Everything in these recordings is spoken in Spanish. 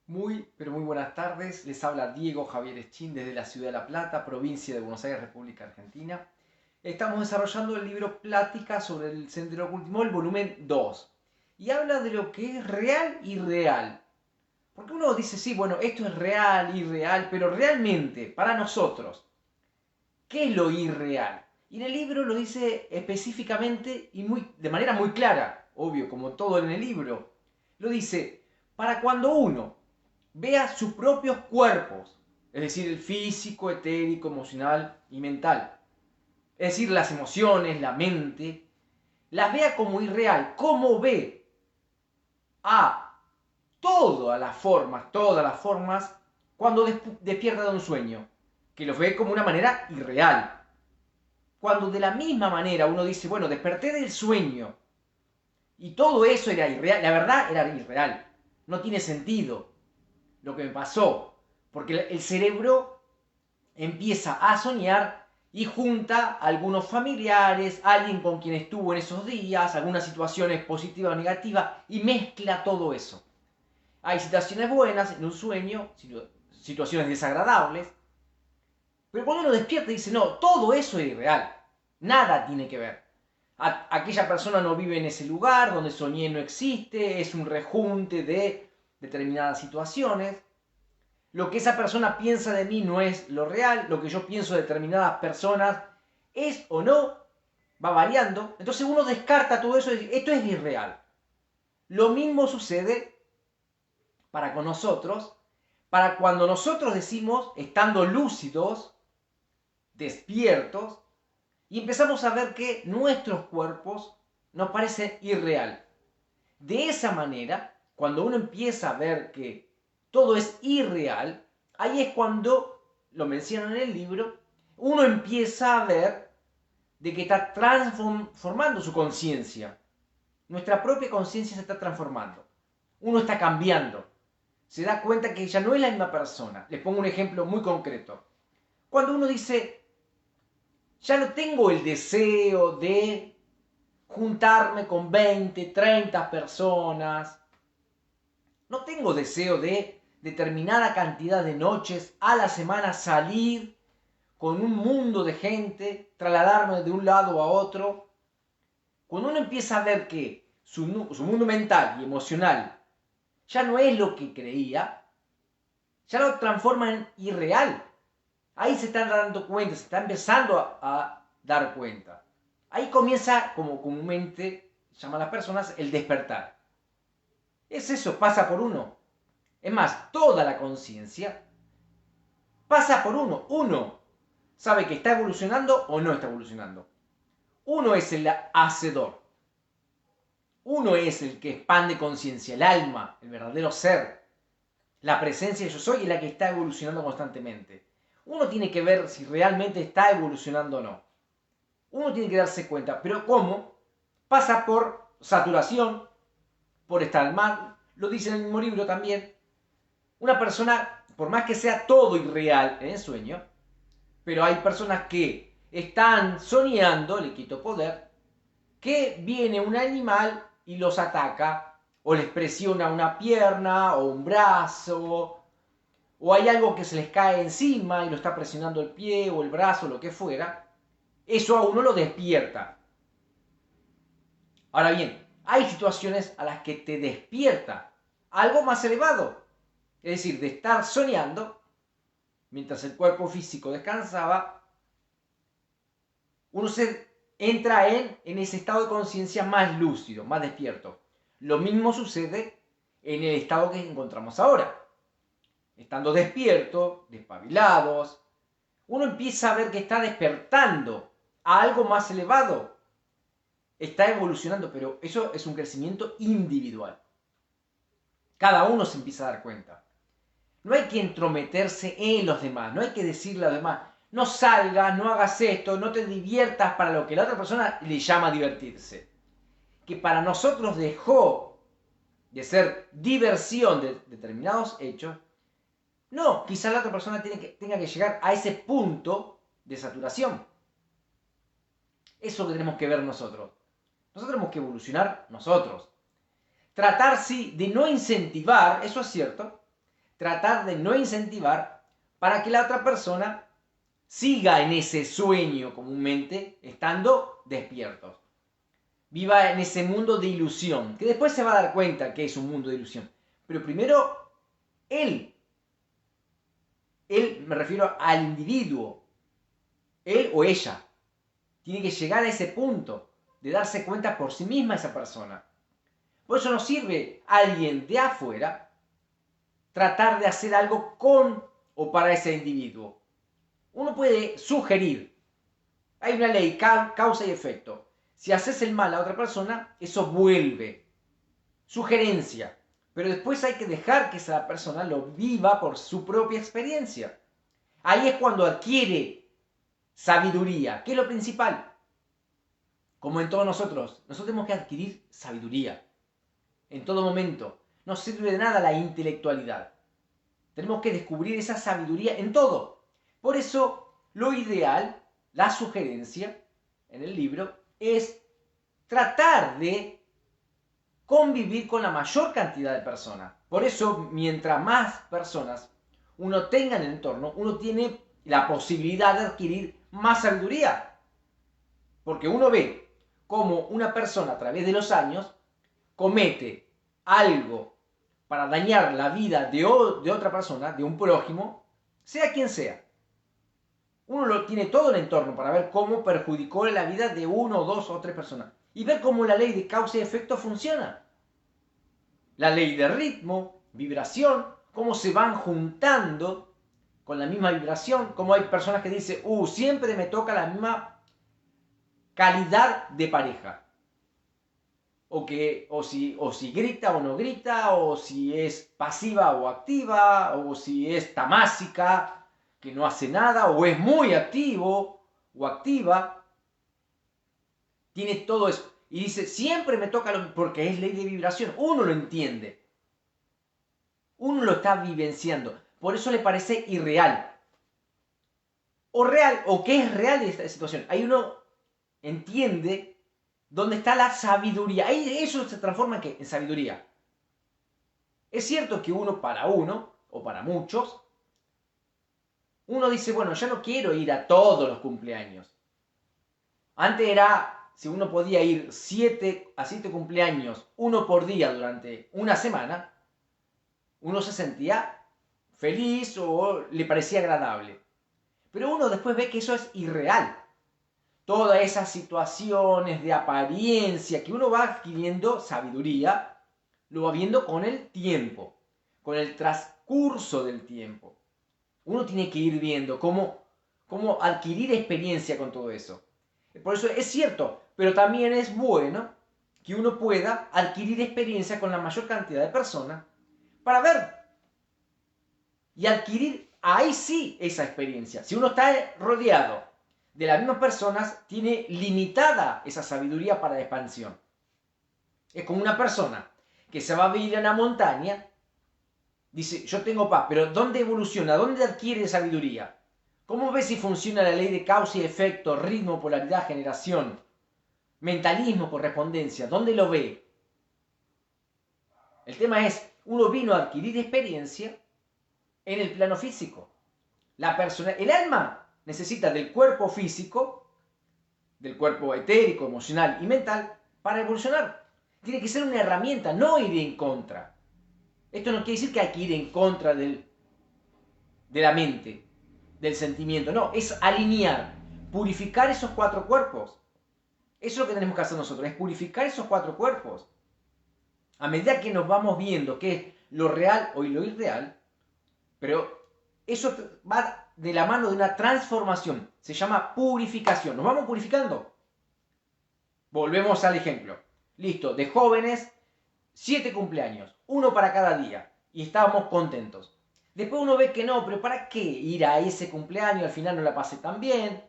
Muy, pero muy buenas tardes. Les habla Diego Javier Eschín desde la ciudad de La Plata, provincia de Buenos Aires, República Argentina. Estamos desarrollando el libro Plática sobre el Sendero Ocultismo, el volumen 2. Y habla de lo que es real y real. Porque uno dice, sí, bueno, esto es real, irreal, pero realmente, para nosotros, ¿qué es lo irreal? Y en el libro lo dice específicamente y de manera muy clara, obvio, como todo en el libro. Lo dice, para cuando uno vea sus propios cuerpos, es decir, el físico, etérico, emocional y mental. Es decir, las emociones, la mente, las vea como irreal. ¿Cómo ve a todas las formas, cuando despierta de un sueño? Que los ve como una manera irreal. Cuando de la misma manera uno dice, bueno, desperté del sueño y todo eso era irreal, la verdad era irreal, no tiene sentido lo que me pasó, porque el cerebro empieza a soñar y junta a algunos familiares, alguien con quien estuvo en esos días, algunas situaciones positivas o negativas, y mezcla todo eso. Hay situaciones buenas en un sueño, situaciones desagradables, pero cuando uno despierta dice, no, todo eso es irreal, nada tiene que ver. Aquella persona no vive en ese lugar, donde soñé no existe, es un rejunte de determinadas situaciones. Lo que esa persona piensa de mí no es lo real, lo que yo pienso de determinadas personas es o no, va variando. Entonces uno descarta todo eso y dice, esto es irreal. Lo mismo sucede para con nosotros, para cuando nosotros decimos, estando lúcidos, despiertos, y empezamos a ver que nuestros cuerpos nos parecen irreal. De esa manera, cuando uno empieza a ver que todo es irreal, ahí es cuando, lo mencionan en el libro, uno empieza a ver de que está transformando su conciencia. Nuestra propia conciencia se está transformando. Uno está cambiando. Se da cuenta que ya no es la misma persona. Les pongo un ejemplo muy concreto. Cuando uno dice, ya no tengo el deseo de juntarme con 20, 30 personas, no tengo deseo de determinada cantidad de noches a la semana salir con un mundo de gente, trasladarme de un lado a otro. Cuando uno empieza a ver que su mundo mental y emocional ya no es lo que creía, ya lo transforma en irreal. Ahí se están dando cuenta, se está empezando a dar cuenta. Ahí comienza, como comúnmente llaman las personas, el despertar. Es eso, pasa por uno. Es más, toda la conciencia pasa por uno. Uno sabe que está evolucionando o no está evolucionando. Uno es el hacedor. Uno es el que expande conciencia, el alma, el verdadero ser. La presencia de yo soy es la que está evolucionando constantemente. Uno tiene que ver si realmente está evolucionando o no. Uno tiene que darse cuenta. Pero ¿cómo? Pasa por saturación, por estar mal. Lo dice en el mismo libro también. Una persona, por más que sea todo irreal en el sueño, pero hay personas que están soñando, le quito poder, que viene un animal y los ataca, o les presiona una pierna o un brazo, o hay algo que se les cae encima y lo está presionando el pie o el brazo, lo que fuera, eso a uno lo despierta. Ahora bien, hay situaciones a las que te despierta algo más elevado, es decir, de estar soñando mientras el cuerpo físico descansaba, uno se entra en ese estado de conciencia más lúcido, más despierto. Lo mismo sucede en el estado que encontramos ahora. Estando despierto, despabilados, uno empieza a ver que está despertando a algo más elevado. Está evolucionando, pero eso es un crecimiento individual. Cada uno se empieza a dar cuenta. No hay que entrometerse en los demás, no hay que decirle a los demás, no salgas, no hagas esto, no te diviertas para lo que la otra persona le llama divertirse. Que para nosotros dejó de ser diversión de determinados hechos. No, quizás la otra persona tenga que llegar a ese punto de saturación. Eso es lo que tenemos que ver nosotros. Nosotros tenemos que evolucionar nosotros. Tratar, sí, de no incentivar, eso es cierto, tratar de no incentivar para que la otra persona siga en ese sueño comúnmente, estando despiertos. Viva en ese mundo de ilusión, que después se va a dar cuenta que es un mundo de ilusión. Pero primero, él me refiero al individuo, él o ella, tiene que llegar a ese punto de darse cuenta por sí misma esa persona. Por eso no sirve alguien de afuera tratar de hacer algo con o para ese individuo. Uno puede sugerir. Hay una ley, causa y efecto. Si haces el mal a otra persona, eso vuelve. Sugerencia. Pero después hay que dejar que esa persona lo viva por su propia experiencia. Ahí es cuando adquiere sabiduría, que es lo principal. Como en todos nosotros tenemos que adquirir sabiduría. En todo momento. No sirve de nada la intelectualidad. Tenemos que descubrir esa sabiduría en todo. Por eso, lo ideal, la sugerencia en el libro, es tratar de convivir con la mayor cantidad de personas. Por eso, mientras más personas uno tenga en el entorno, uno tiene la posibilidad de adquirir más sabiduría. Porque uno ve cómo una persona a través de los años comete algo para dañar la vida de otra persona, de un prójimo, sea quien sea. Uno lo tiene todo el entorno para ver cómo perjudicó la vida de uno, dos o tres personas. Y ver cómo la ley de causa y efecto funciona. La ley de ritmo, vibración, cómo se van juntando con la misma vibración. Cómo hay personas que dicen, siempre me toca la misma calidad de pareja. O si grita o no grita, o si es pasiva o activa, o si es tamásica, que no hace nada, o es muy activo o activa. Tiene todo eso. Y dice, siempre me toca lo mismo, porque es ley de vibración. Uno lo entiende. Uno lo está vivenciando. Por eso le parece irreal. O real, o que es real de esta situación. Ahí uno entiende dónde está la sabiduría. Ahí eso se transforma en ¿qué? En sabiduría. Es cierto que uno, o para muchos, uno dice, bueno, ya no quiero ir a todos los cumpleaños. Antes era, si uno podía ir a 7 cumpleaños, uno por día durante una semana, uno se sentía feliz o le parecía agradable. Pero uno después ve que eso es irreal. Todas esas situaciones de apariencia que uno va adquiriendo sabiduría, lo va viendo con el tiempo, con el transcurso del tiempo. Uno tiene que ir viendo cómo adquirir experiencia con todo eso. Por eso es cierto, pero también es bueno que uno pueda adquirir experiencia con la mayor cantidad de personas para ver y adquirir ahí sí esa experiencia. Si uno está rodeado de las mismas personas, tiene limitada esa sabiduría para la expansión. Es como una persona que se va a vivir en la montaña, dice, yo tengo paz, pero ¿dónde evoluciona? ¿Dónde adquiere sabiduría? ¿Cómo ve si funciona la ley de causa y efecto, ritmo, polaridad, generación, mentalismo, correspondencia? ¿Dónde lo ve? El tema es, uno vino a adquirir experiencia en el plano físico. El alma necesita del cuerpo físico, del cuerpo etérico, emocional y mental, para evolucionar. Tiene que ser una herramienta, no ir en contra. Esto no quiere decir que hay que ir en contra de la mente, del sentimiento. No, es alinear, purificar esos 4 cuerpos. Eso es lo que tenemos que hacer nosotros, es purificar esos 4 cuerpos. A medida que nos vamos viendo qué es lo real o lo irreal, pero eso va de la mano de una transformación. Se llama purificación. Nos vamos purificando. Volvemos al ejemplo. Listo, de jóvenes, 7 cumpleaños, uno para cada día. Y estábamos contentos. Después uno ve que no, pero ¿para qué ir a ese cumpleaños? Al final no la pasé tan bien.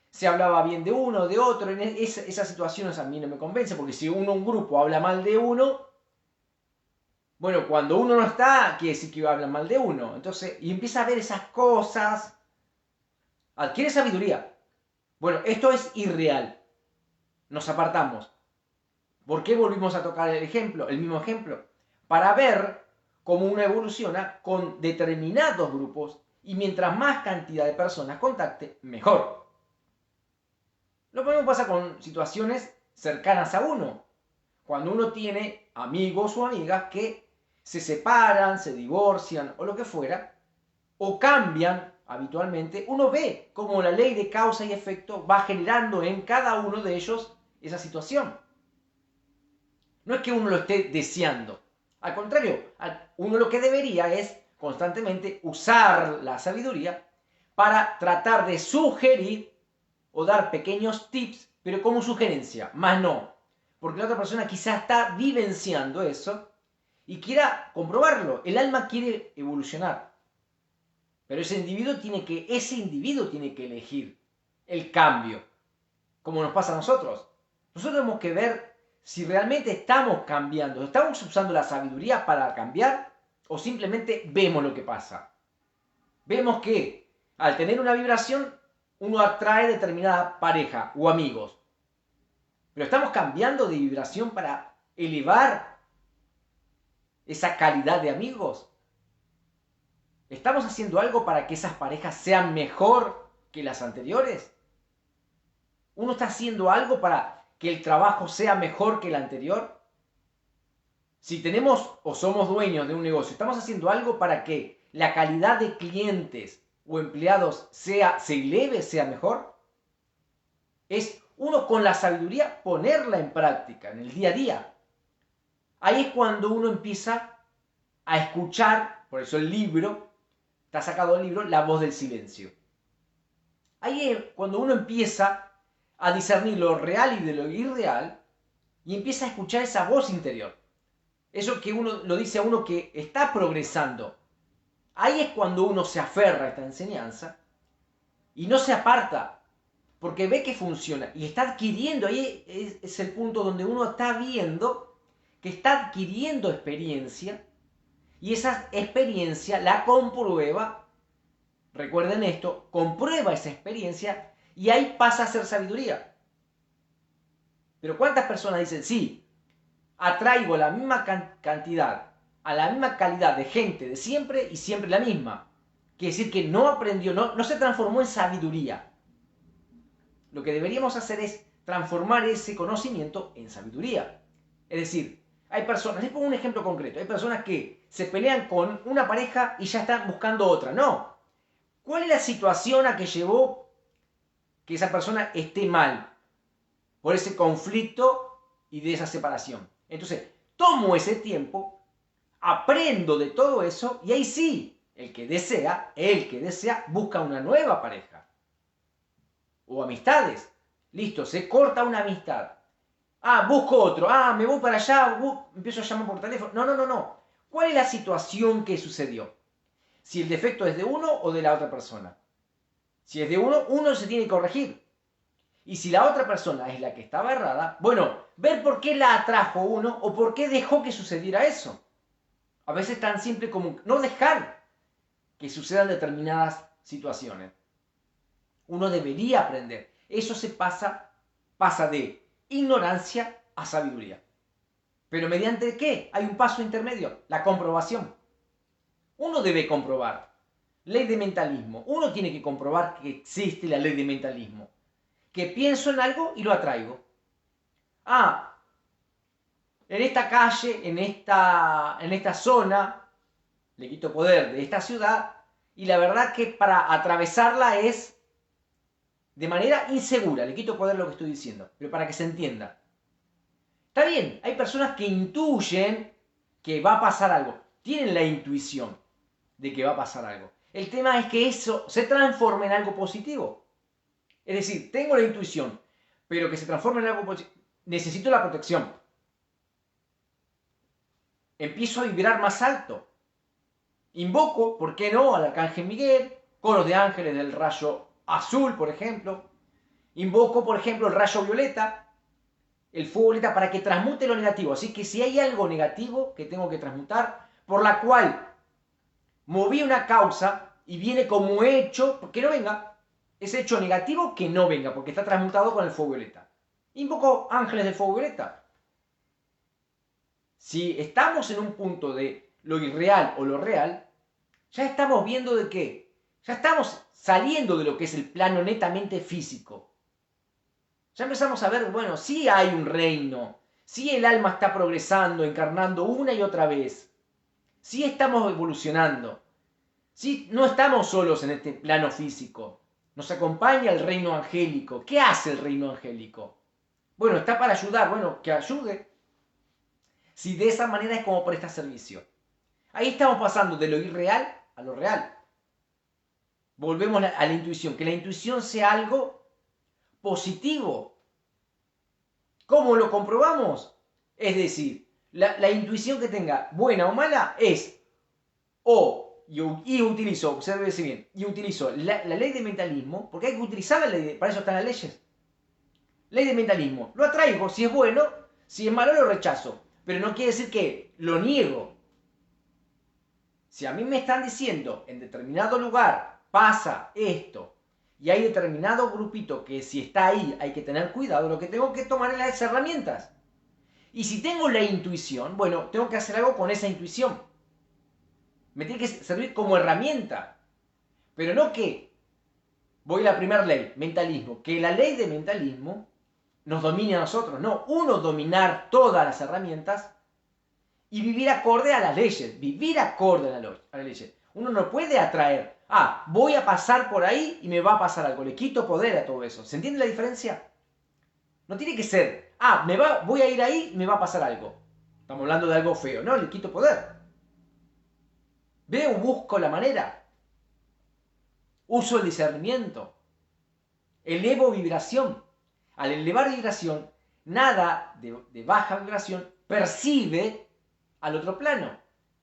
Se hablaba bien de uno, de otro. Esas situaciones a mí no me convencen, porque si un grupo habla mal de uno, bueno, cuando uno no está, quiere decir que hablan mal de uno. Entonces, y empieza a ver esas cosas. Adquiere sabiduría. Bueno, esto es irreal. Nos apartamos. ¿Por qué volvimos a tocar el mismo ejemplo? Para ver cómo uno evoluciona con determinados grupos y mientras más cantidad de personas contacte, mejor. Lo mismo pasa con situaciones cercanas a uno. Cuando uno tiene amigos o amigas que se separan, se divorcian o lo que fuera, o cambian habitualmente, uno ve cómo la ley de causa y efecto va generando en cada uno de ellos esa situación. No es que uno lo esté deseando. Al contrario, uno lo que debería es constantemente usar la sabiduría para tratar de sugerir o dar pequeños tips, pero como sugerencia, más no. Porque la otra persona quizás está vivenciando eso y quiera comprobarlo. El alma quiere evolucionar. Pero ese individuo tiene que elegir el cambio, como nos pasa a nosotros. Nosotros tenemos que ver si realmente estamos cambiando, estamos usando la sabiduría para cambiar o simplemente vemos lo que pasa. Vemos que al tener una vibración uno atrae determinada pareja o amigos. Pero estamos cambiando de vibración para elevar esa calidad de amigos. ¿Estamos haciendo algo para que esas parejas sean mejor que las anteriores? ¿Uno está haciendo algo para que el trabajo sea mejor que el anterior? Si tenemos o somos dueños de un negocio, ¿estamos haciendo algo para que la calidad de clientes o empleados se eleve, sea mejor? Es uno con la sabiduría ponerla en práctica en el día a día. Ahí es cuando uno empieza a escuchar, por eso el libro, está sacado del libro, La voz del silencio. Ahí es cuando uno empieza a discernir lo real y de lo irreal y empieza a escuchar esa voz interior. Eso que uno lo dice a uno que está progresando. Ahí es cuando uno se aferra a esta enseñanza y no se aparta porque ve que funciona y está adquiriendo. Ahí es el punto donde uno está viendo que está adquiriendo experiencia y esa experiencia la comprueba. Recuerden esto, comprueba esa experiencia y ahí pasa a ser sabiduría. Pero ¿cuántas personas dicen, sí, atraigo la misma cantidad, a la misma calidad de gente de siempre y siempre la misma? Quiere decir que no aprendió, no se transformó en sabiduría. Lo que deberíamos hacer es transformar ese conocimiento en sabiduría. Es decir, hay personas, les pongo un ejemplo concreto, hay personas que se pelean con una pareja y ya están buscando otra. No. ¿Cuál es la situación a que llevó que esa persona esté mal por ese conflicto y de esa separación? Entonces, tomo ese tiempo, aprendo de todo eso y ahí sí, el que desea, busca una nueva pareja. O amistades. Listo, se corta una amistad. Busco otro. Me voy para allá, empiezo a llamar por teléfono. No. ¿Cuál es la situación que sucedió? Si el defecto es de uno o de la otra persona. Si es de uno, uno se tiene que corregir. Y si la otra persona es la que estaba errada, bueno, ver por qué la atrajo uno o por qué dejó que sucediera eso. A veces tan simple como no dejar que sucedan determinadas situaciones. Uno debería aprender. Eso pasa de ignorancia a sabiduría. ¿Pero mediante qué? Hay un paso intermedio, la comprobación. Uno debe comprobar. Ley de mentalismo. Uno tiene que comprobar que existe la ley de mentalismo. Que pienso en algo y lo atraigo. En esta calle, en esta zona, le quito poder de esta ciudad, y la verdad que para atravesarla es de manera insegura. Le quito poder lo que estoy diciendo, pero para que se entienda. Está bien, hay personas que intuyen que va a pasar algo. Tienen la intuición de que va a pasar algo. El tema es que eso se transforme en algo positivo. Es decir, tengo la intuición, pero que se transforme en algo positivo. Necesito la protección. Empiezo a vibrar más alto. Invoco, ¿por qué no?, al Arcángel Miguel, coros de ángeles del rayo azul, por ejemplo. Invoco, por ejemplo, el rayo violeta, el fuego violeta, para que transmute lo negativo. Así que si hay algo negativo que tengo que transmutar, por la cual moví una causa y viene como hecho, que no venga, ese hecho negativo que no venga, porque está transmutado con el fuego violeta. Invoco ángeles del fuego violeta. Si estamos en un punto de lo irreal o lo real, ya estamos viendo de qué. Ya estamos saliendo de lo que es el plano netamente físico. Ya empezamos a ver, bueno, sí hay un reino, sí el alma está progresando, encarnando una y otra vez, sí estamos evolucionando, sí no estamos solos en este plano físico, nos acompaña el reino angélico. ¿Qué hace el reino angélico? Bueno, está para ayudar, bueno, que ayude. Si de esa manera es como presta servicio. Ahí estamos pasando de lo irreal a lo real. Volvemos a la intuición, que la intuición sea algo positivo. ¿Cómo lo comprobamos? Es decir, la intuición que tenga buena o mala es y utilizo, obsérvese bien, y utilizo la ley de mentalismo, porque hay que utilizar la ley, para eso están las leyes. Ley de mentalismo, lo atraigo, si es bueno, si es malo lo rechazo, pero no quiere decir que lo niego. Si a mí me están diciendo en determinado lugar pasa esto, y hay determinado grupito que si está ahí hay que tener cuidado, lo que tengo que tomar es las herramientas. Y si tengo la intuición, bueno, tengo que hacer algo con esa intuición. Me tiene que servir como herramienta. Pero no que, voy a la primera ley, mentalismo, que la ley de mentalismo nos domine a nosotros. No, uno dominar todas las herramientas y vivir acorde a las leyes. Vivir acorde a las leyes. Uno no puede atraer, voy a pasar por ahí y me va a pasar algo. Le quito poder a todo eso. ¿Se entiende la diferencia? No tiene que ser, voy a ir ahí y me va a pasar algo. Estamos hablando de algo feo. No, le quito poder. Veo, busco la manera. Uso el discernimiento. Elevo vibración. Al elevar vibración, nada de baja vibración percibe al otro plano.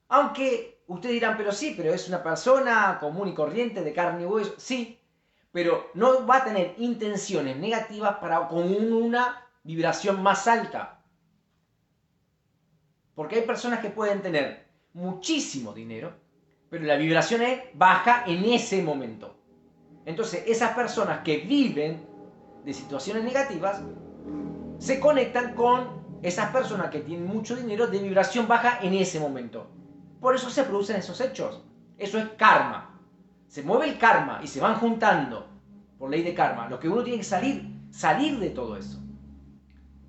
Aunque ustedes dirán, pero es una persona común y corriente de carne y hueso. Sí, pero no va a tener intenciones negativas con una vibración más alta. Porque hay personas que pueden tener muchísimo dinero, pero la vibración es baja en ese momento. Entonces, esas personas que viven de situaciones negativas se conectan con esas personas que tienen mucho dinero de vibración baja en ese momento. Por eso se producen esos hechos. Eso es karma. Se mueve el karma y se van juntando por ley de karma. Lo que uno tiene que salir de todo eso.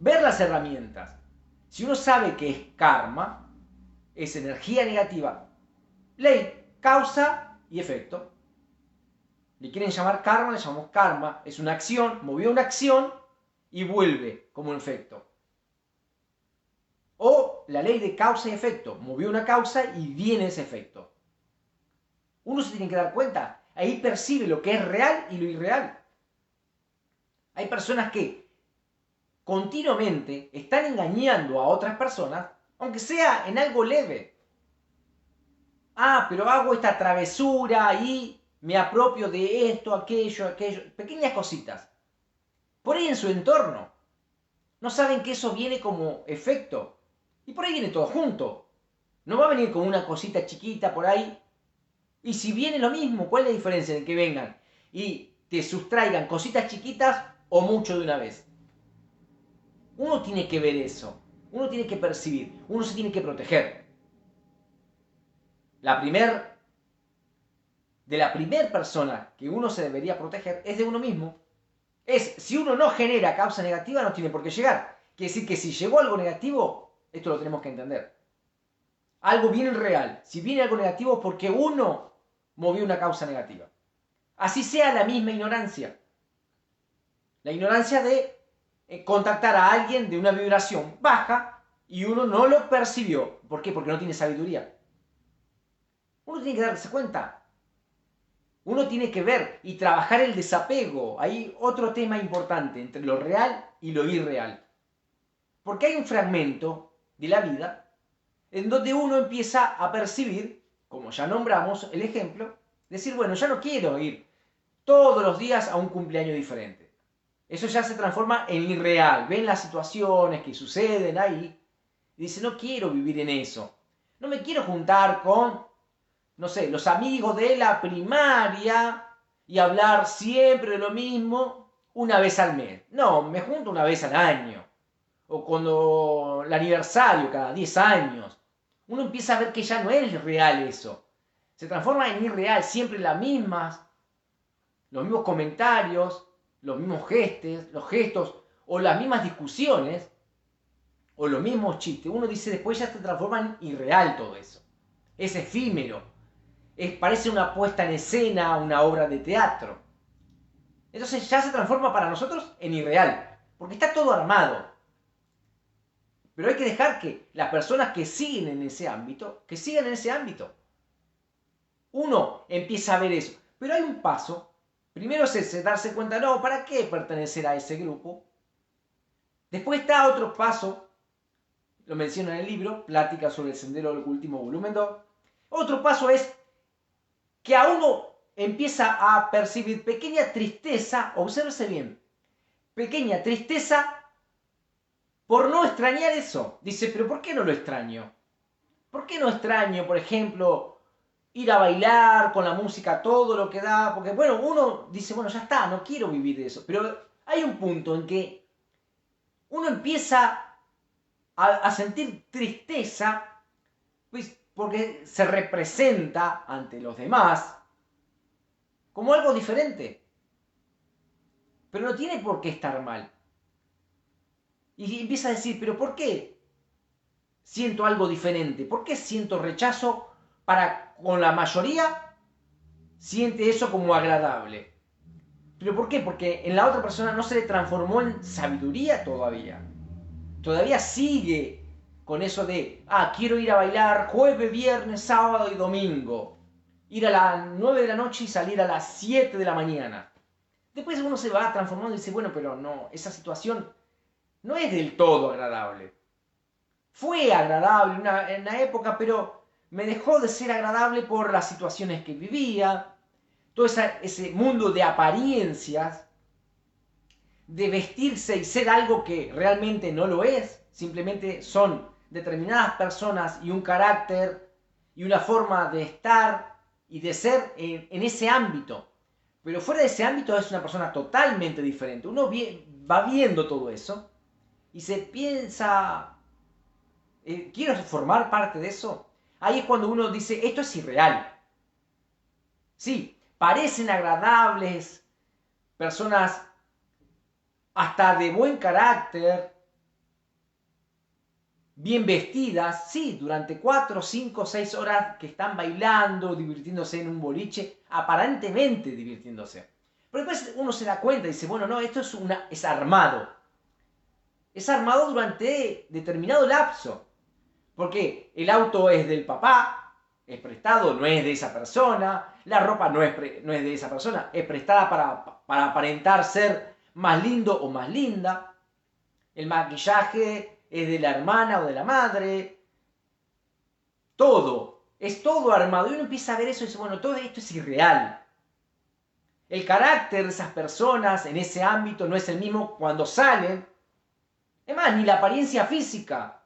Ver las herramientas. Si uno sabe que es karma, es energía negativa, ley, causa y efecto. Le quieren llamar karma, le llamamos karma. Es una acción, movió una acción y vuelve como un efecto. O la ley de causa y efecto. Movió una causa y viene ese efecto. Uno se tiene que dar cuenta. Ahí percibe lo que es real y lo irreal. Hay personas que continuamente están engañando a otras personas, aunque sea en algo leve. Pero hago esta travesura y me apropio de esto, aquello, pequeñas cositas. Por ahí en su entorno. No saben que eso viene como efecto. Y por ahí viene todo junto. No va a venir como una cosita chiquita por ahí. Y si viene lo mismo, ¿cuál es la diferencia en que vengan y te sustraigan cositas chiquitas o mucho de una vez? Uno tiene que ver eso. Uno tiene que percibir. Uno se tiene que proteger. De la primer persona que uno se debería proteger es de uno mismo. Si uno no genera causa negativa, no tiene por qué llegar. Quiere decir que si llegó algo negativo, esto lo tenemos que entender. Algo viene real. Si viene algo negativo es porque uno movió una causa negativa. Así sea la misma ignorancia. La ignorancia de contactar a alguien de una vibración baja y uno no lo percibió. ¿Por qué? Porque no tiene sabiduría. Uno tiene que darse cuenta. Uno tiene que ver y trabajar el desapego. Hay otro tema importante entre lo real y lo irreal. Porque hay un fragmento de la vida en donde uno empieza a percibir, como ya nombramos el ejemplo, decir, bueno, ya no quiero ir todos los días a un cumpleaños diferente. Eso ya se transforma en irreal. Ven las situaciones que suceden ahí y dice, no quiero vivir en eso. No me quiero juntar con, no sé, los amigos de la primaria y hablar siempre de lo mismo una vez al mes. No, me junto una vez al año. O cuando el aniversario, cada 10 años. uno empieza a ver que ya no es real eso. Se transforma en irreal, siempre las mismas, los mismos comentarios, los mismos los gestos, o las mismas discusiones, o los mismos chistes. Uno dice, después ya se transforma en irreal todo eso. Es efímero. Parece una puesta en escena, una obra de teatro. Entonces ya se transforma para nosotros en irreal, porque está todo armado. Pero hay que dejar que las personas que siguen en ese ámbito, que sigan en ese ámbito. Uno empieza a ver eso. Pero hay un paso. Primero es ese, darse cuenta, no, ¿para qué pertenecer a ese grupo? Después está otro paso, lo menciona en el libro, Plática sobre el Sendero del Último, volumen 2. Otro paso es que a uno empieza a percibir pequeña tristeza, obsérvese bien, pequeña tristeza por no extrañar eso. Dice, pero ¿por qué no lo extraño? ¿Por qué no extraño, por ejemplo, ir a bailar con la música, todo lo que da? Porque, bueno, uno dice, bueno, ya está, no quiero vivir de eso. Pero hay un punto en que uno empieza a sentir tristeza, pues, porque se representa ante los demás como algo diferente. Pero no tiene por qué estar mal. Y empieza a decir, pero ¿por qué siento algo diferente? ¿Por qué siento rechazo para con la mayoría? Siente eso como agradable. ¿Pero por qué? Porque en la otra persona no se le transformó en sabiduría todavía. Todavía sigue con eso de, quiero ir a bailar jueves, viernes, sábado y domingo. Ir a las 9 de la noche y salir a las 7 de la mañana. Después uno se va transformando y dice, bueno, pero no, esa situación no es del todo agradable. Fue agradable en una época, pero me dejó de ser agradable por las situaciones que vivía, todo ese mundo de apariencias, de vestirse y ser algo que realmente no lo es, simplemente son determinadas personas y un carácter y una forma de estar y de ser en ese ámbito. Pero fuera de ese ámbito es una persona totalmente diferente. Uno va viendo todo eso y se piensa, ¿quiero formar parte de eso? Ahí es cuando uno dice, esto es irreal. Sí, parecen agradables, personas hasta de buen carácter, bien vestidas, sí, durante 4, 5, 6 horas que están bailando, divirtiéndose en un boliche, aparentemente divirtiéndose. Pero después uno se da cuenta y dice, bueno, no, esto es armado. Es armado durante determinado lapso. Porque el auto es del papá, es prestado, no es de esa persona. La ropa no es de esa persona, es prestada para aparentar ser más lindo o más linda. El maquillaje es de la hermana o de la madre. Todo, es todo armado. Y uno empieza a ver eso y dice, bueno, todo esto es irreal. El carácter de esas personas en ese ámbito no es el mismo cuando salen. Es más, ni la apariencia física.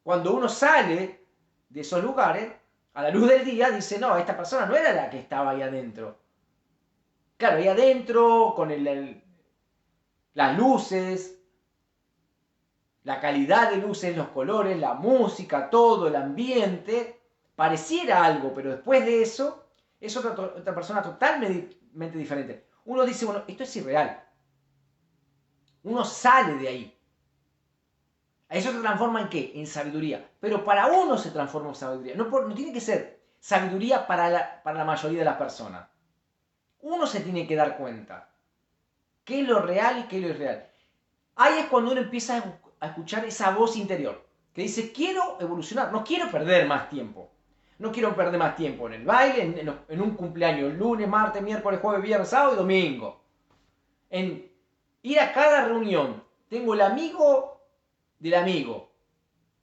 Cuando uno sale de esos lugares, a la luz del día, dice, no, esta persona no era la que estaba ahí adentro. Claro, ahí adentro, con las luces, la calidad de luces, los colores, la música, todo, el ambiente, pareciera algo, pero después de eso, es otra persona totalmente diferente. Uno dice, bueno, esto es irreal. Uno sale de ahí. Eso se transforma en ¿qué? En sabiduría. Pero para uno se transforma en sabiduría. No tiene que ser sabiduría para la mayoría de las personas. Uno se tiene que dar cuenta qué es lo real y qué es lo irreal. Ahí es cuando uno empieza a escuchar esa voz interior que dice, quiero evolucionar, no quiero perder más tiempo. No quiero perder más tiempo en el baile, en un cumpleaños, lunes, martes, miércoles, jueves, viernes, sábado y domingo. En ir a cada reunión. Tengo el amigo del amigo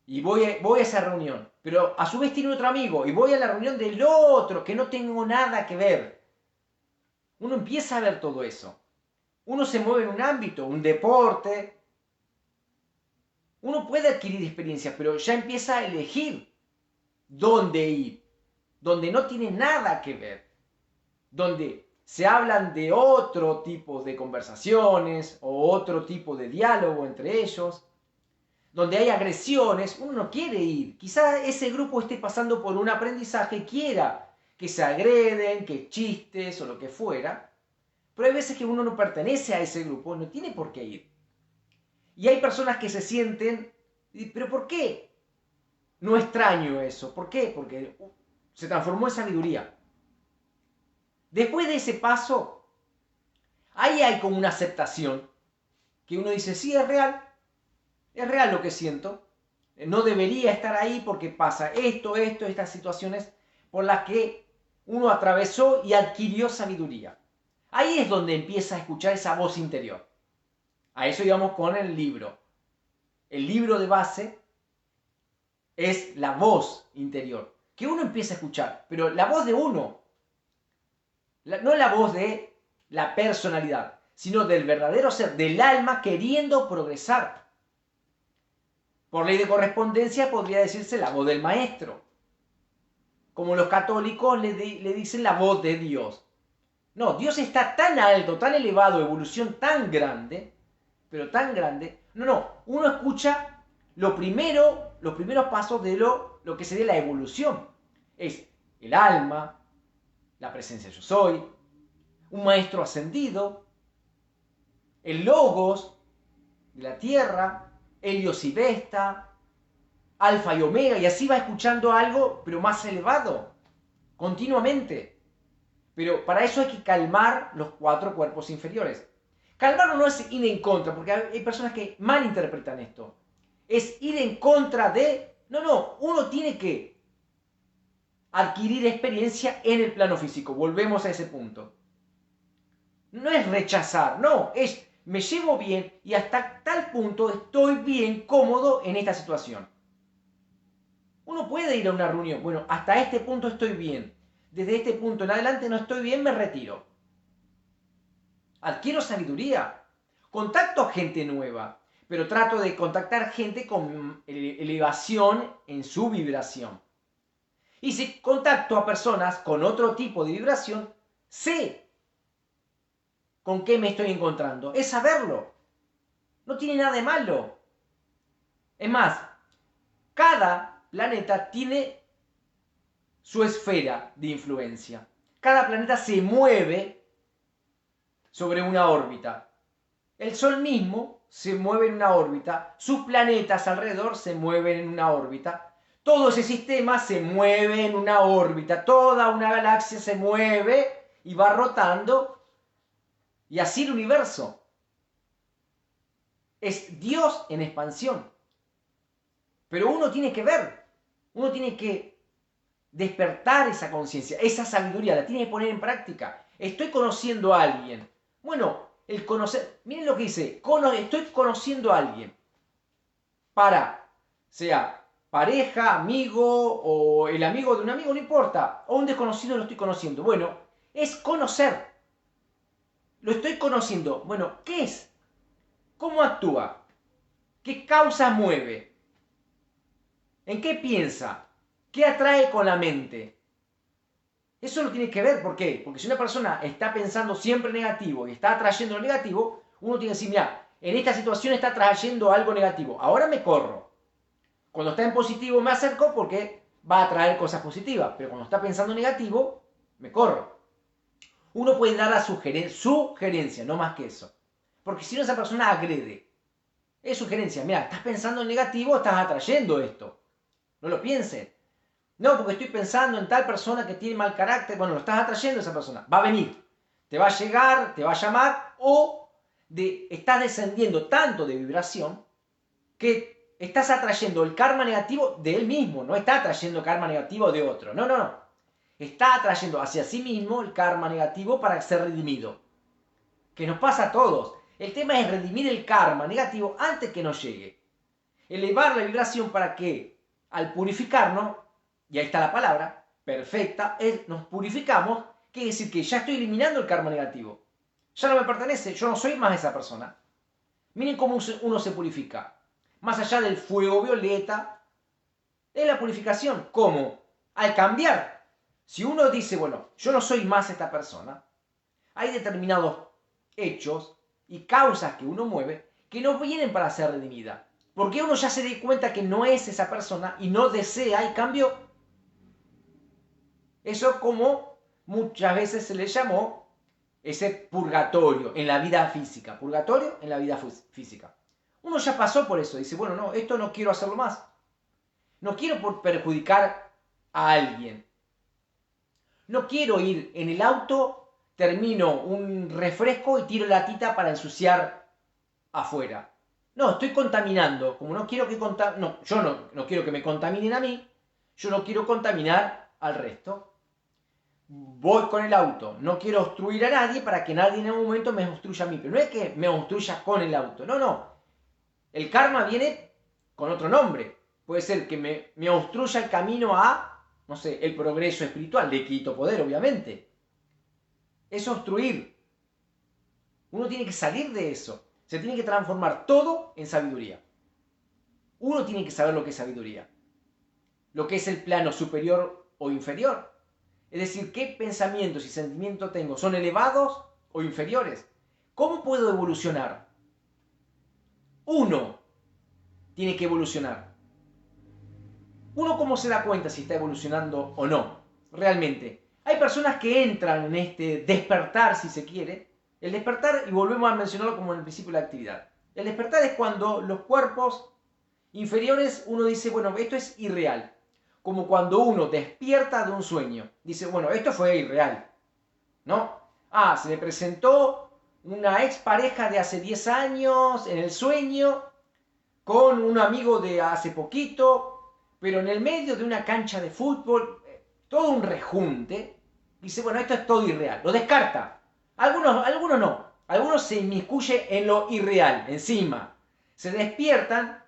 y voy a esa reunión, pero a su vez tiene otro amigo y voy a la reunión del otro que no tengo nada que ver. Uno empieza a ver todo eso. Uno se mueve en un ámbito, un deporte. Uno puede adquirir experiencias, pero ya empieza a elegir dónde ir, donde no tiene nada que ver, donde se hablan de otro tipo de conversaciones o otro tipo de diálogo entre ellos, donde hay agresiones, uno no quiere ir. Quizá ese grupo esté pasando por un aprendizaje y quiera que se agreden, que chistes o lo que fuera, pero hay veces que uno no pertenece a ese grupo, no tiene por qué ir. Y hay personas que se sienten, pero ¿por qué? No extraño eso. ¿Por qué? Porque se transformó en sabiduría. Después de ese paso, ahí hay como una aceptación, que uno dice, sí, es real lo que siento, no debería estar ahí porque pasa estas situaciones por las que uno atravesó y adquirió sabiduría. Ahí es donde empieza a escuchar esa voz interior. A eso íbamos con el libro. El libro de base es la voz interior, que uno empieza a escuchar, pero la voz de uno, no la voz de la personalidad, sino del verdadero ser, del alma queriendo progresar. Por ley de correspondencia podría decirse la voz del maestro, como los católicos le dicen la voz de Dios. No, Dios está tan alto, tan elevado, evolución tan grande, pero tan grande. No, uno escucha los primeros pasos de lo que sería la evolución. Es el alma, la presencia yo soy, un maestro ascendido, el logos de la tierra, Helios y Vesta, Alfa y Omega, y así va escuchando algo, pero más elevado, continuamente. Pero para eso hay que calmar los 4 cuerpos inferiores. Calmarlo no es ir en contra, porque hay personas que malinterpretan esto. Es ir en contra de... No, uno tiene que adquirir experiencia en el plano físico. Volvemos a ese punto. No es rechazar, no, es me llevo bien y hasta tal punto estoy bien cómodo en esta situación. Uno puede ir a una reunión, bueno, hasta este punto estoy bien. Desde este punto en adelante no estoy bien, me retiro. Adquiero sabiduría. Contacto a gente nueva, pero trato de contactar gente con elevación en su vibración. Y si contacto a personas con otro tipo de vibración, sé con qué me estoy encontrando. Es saberlo. No tiene nada de malo. Es más, cada planeta tiene su esfera de influencia. Cada planeta se mueve sobre una órbita. El Sol mismo se mueve en una órbita, sus planetas alrededor se mueven en una órbita, todo ese sistema se mueve en una órbita, toda una galaxia se mueve y va rotando, y así el universo. Es Dios en expansión. Pero uno tiene que ver, uno tiene que despertar esa conciencia, esa sabiduría, la tiene que poner en práctica. Estoy conociendo a alguien. Bueno, el conocer, miren lo que dice, estoy conociendo a alguien. Sea pareja, amigo o el amigo de un amigo, no importa. O un desconocido lo estoy conociendo. Bueno, es conocer. Lo estoy conociendo. Bueno, ¿qué es? ¿Cómo actúa? ¿Qué causa mueve? ¿En qué piensa? ¿Qué atrae con la mente? Eso lo tiene que ver, ¿por qué? Porque si una persona está pensando siempre negativo y está atrayendo lo negativo, uno tiene que decir, mira, en esta situación está atrayendo algo negativo, ahora me corro. Cuando está en positivo me acerco porque va a atraer cosas positivas, pero cuando está pensando negativo, me corro. Uno puede dar la sugerencia, no más que eso. Porque si no, esa persona agrede. Es sugerencia, mira, estás pensando en negativo, estás atrayendo esto. No lo piensen. No, porque estoy pensando en tal persona que tiene mal carácter. Bueno, lo estás atrayendo a esa persona. Va a venir. Te va a llegar, te va a llamar o estás descendiendo tanto de vibración que estás atrayendo el karma negativo de él mismo. No está atrayendo karma negativo de otro. No. Está atrayendo hacia sí mismo el karma negativo para ser redimido. Que nos pasa a todos. El tema es redimir el karma negativo antes que nos llegue. Elevar la vibración para que al purificarnos, y ahí está la palabra, perfecta, nos purificamos, quiere decir que ya estoy eliminando el karma negativo. Ya no me pertenece, yo no soy más esa persona. Miren cómo uno se purifica. Más allá del fuego violeta, es la purificación. ¿Cómo? Al cambiar. Si uno dice, bueno, yo no soy más esta persona, hay determinados hechos y causas que uno mueve que no vienen para ser redimida. Porque uno ya se da cuenta que no es esa persona y no desea, y cambio, eso como muchas veces se le llamó ese purgatorio en la vida física. Purgatorio en la vida física. Uno ya pasó por eso, dice, bueno, no, esto no quiero hacerlo más. No quiero perjudicar a alguien. No quiero ir en el auto, termino un refresco y tiro la tita para ensuciar afuera. No, estoy contaminando. Como no quiero que no, yo no quiero que me contaminen a mí, yo no quiero contaminar al resto. Voy con el auto, no quiero obstruir a nadie para que nadie en un momento me obstruya a mí. Pero no es que me obstruya con el auto, no. El karma viene con otro nombre. Puede ser que me obstruya el camino a, no sé, el progreso espiritual. Le quito poder, obviamente. Es obstruir. Uno tiene que salir de eso. Se tiene que transformar todo en sabiduría. Uno tiene que saber lo que es sabiduría. Lo que es el plano superior o inferior. Es decir, qué pensamientos y sentimientos tengo. ¿Son elevados o inferiores? ¿Cómo puedo evolucionar? Uno tiene que evolucionar. Uno cómo se da cuenta si está evolucionando o no, realmente. Hay personas que entran en este despertar, si se quiere. El despertar, y volvemos a mencionarlo como en el principio de la actividad. El despertar es cuando los cuerpos inferiores, uno dice, bueno, esto es irreal. Como cuando uno despierta de un sueño. Dice, bueno, esto fue irreal. ¿No? Ah, se me presentó una expareja de hace 10 años en el sueño con un amigo de hace poquito, pero en el medio de una cancha de fútbol, todo un rejunte. Dice, bueno, esto es todo irreal. Lo descarta. Algunos no. Algunos se inmiscuyen en lo irreal, encima. Se despiertan,